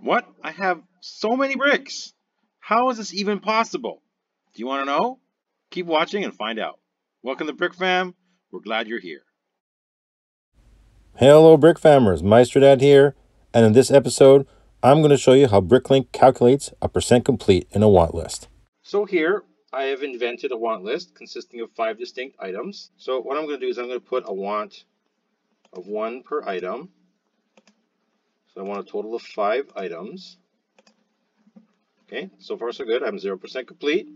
What? I have so many bricks! How is this even possible? Do you want to know? Keep watching and find out. Welcome to BrikFam. We're glad you're here. Hello BrickFamers, MeisterDad here, and in this episode, I'm going to show you how Bricklink calculates a percent complete in a want list. So here, I have invented a want list consisting of 5 distinct items. So what I'm going to do is I'm going to put a want of 1 per item. So I want a total of 5 items. Okay, so far so good. I'm 0% complete.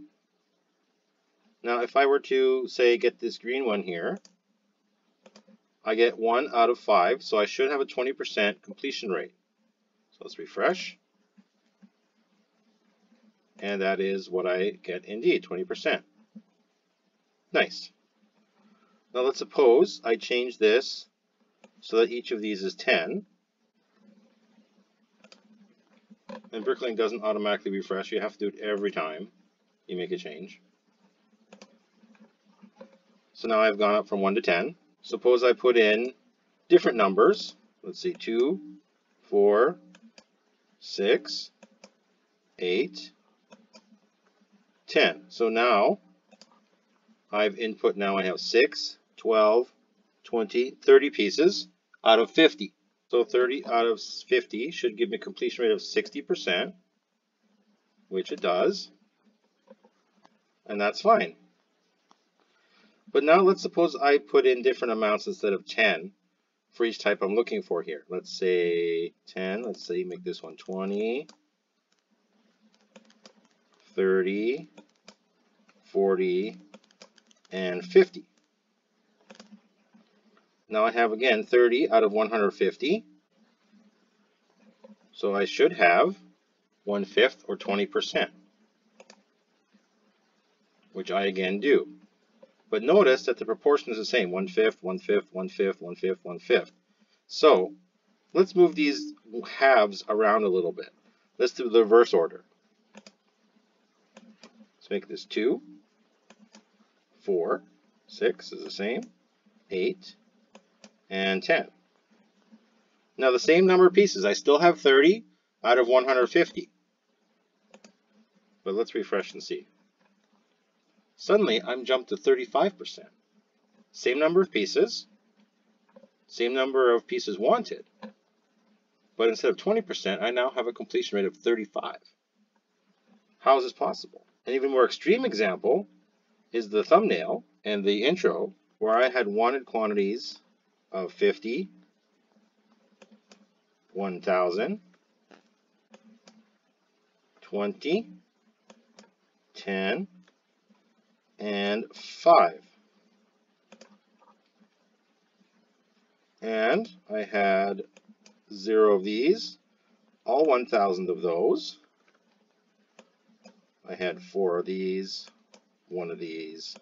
Now if I were to, say, get this green one here, I get 1 out of 5, so I should have a 20% completion rate. So let's refresh. And that is what I get indeed, 20%. Nice. Now let's suppose I change this so that each of these is 10. And Bricklink doesn't automatically refresh. You have to do it every time you make a change. So now I've gone up from 1 to 10. Suppose I put in different numbers. Let's see, 2, 4, 6, 8, 10. So now I've input, now I have 6, 12, 20, 30 pieces out of 50. So 30 out of 50 should give me a completion rate of 60%, which it does, and that's fine. But now let's suppose I put in different amounts instead of 10 for each type I'm looking for here. Let's say 10, let's say make this one 20, 30, 40, and 50. Now I have, again, 30 out of 150. So I should have 1/5 or 20%, which I again do. But notice that the proportion is the same, 1/5, 1/5, 1/5, 1/5, 1/5. So let's move these halves around a little bit. Let's do the reverse order. Let's make this 2, 4, 6 is the same, 8, and 10. Now the same number of pieces. I still have 30 out of 150. But let's refresh and see. Suddenly I'm jumped to 35%. Same number of pieces, same number of pieces wanted. But instead of 20%, I now have a completion rate of 35. How is this possible? An even more extreme example is the thumbnail and the intro, where I had wanted quantities of 50, 1,000, 20, 10, and 5. And I had 0 of these, all 1,000 of those. I had 4 of these, 1 of these,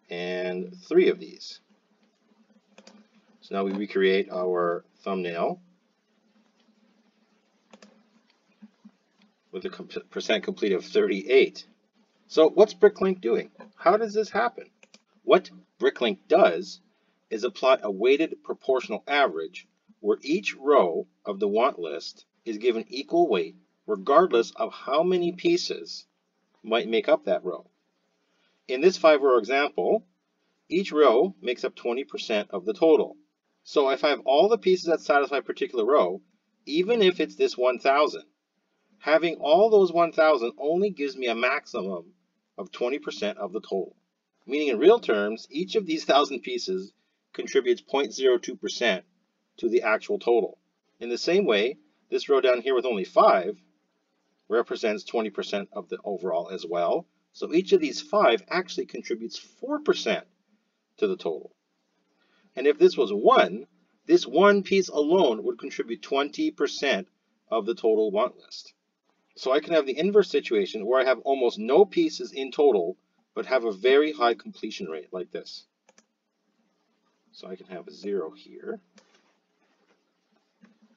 and 3 of these. So now we recreate our thumbnail with a percent complete of 38. So what's Bricklink doing? How does this happen? What Bricklink does is apply a weighted proportional average where each row of the want list is given equal weight regardless of how many pieces might make up that row. In this 5-row example, each row makes up 20% of the total. So if I have all the pieces that satisfy a particular row, even if it's this 1,000, having all those 1,000 only gives me a maximum of 20% of the total. Meaning in real terms, each of these 1,000 pieces contributes 0.02% to the actual total. In the same way, this row down here with only 5 represents 20% of the overall as well. So each of these 5 actually contributes 4% to the total. And if this was 1, this one piece alone would contribute 20% of the total want list. So I can have the inverse situation where I have almost no pieces in total, but have a very high completion rate like this. So I can have a 0 here.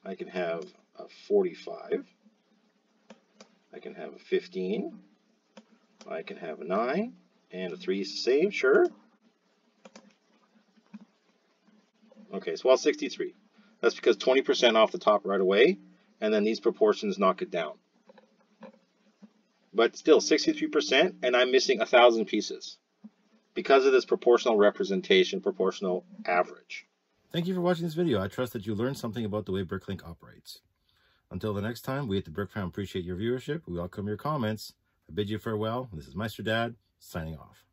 I can have a 45. I can have a 15. I can have a 9. And a 3 is the same, sure. Okay, so 63. That's because 20% off the top right away and then these proportions knock it down. But still, 63%, and I'm missing 1,000 pieces because of this proportional representation, proportional average. Thank you for watching this video. I trust that you learned something about the way Bricklink operates. Until the next time, we at the BrikFam appreciate your viewership. We welcome your comments. I bid you farewell. This is MeisterDad, signing off.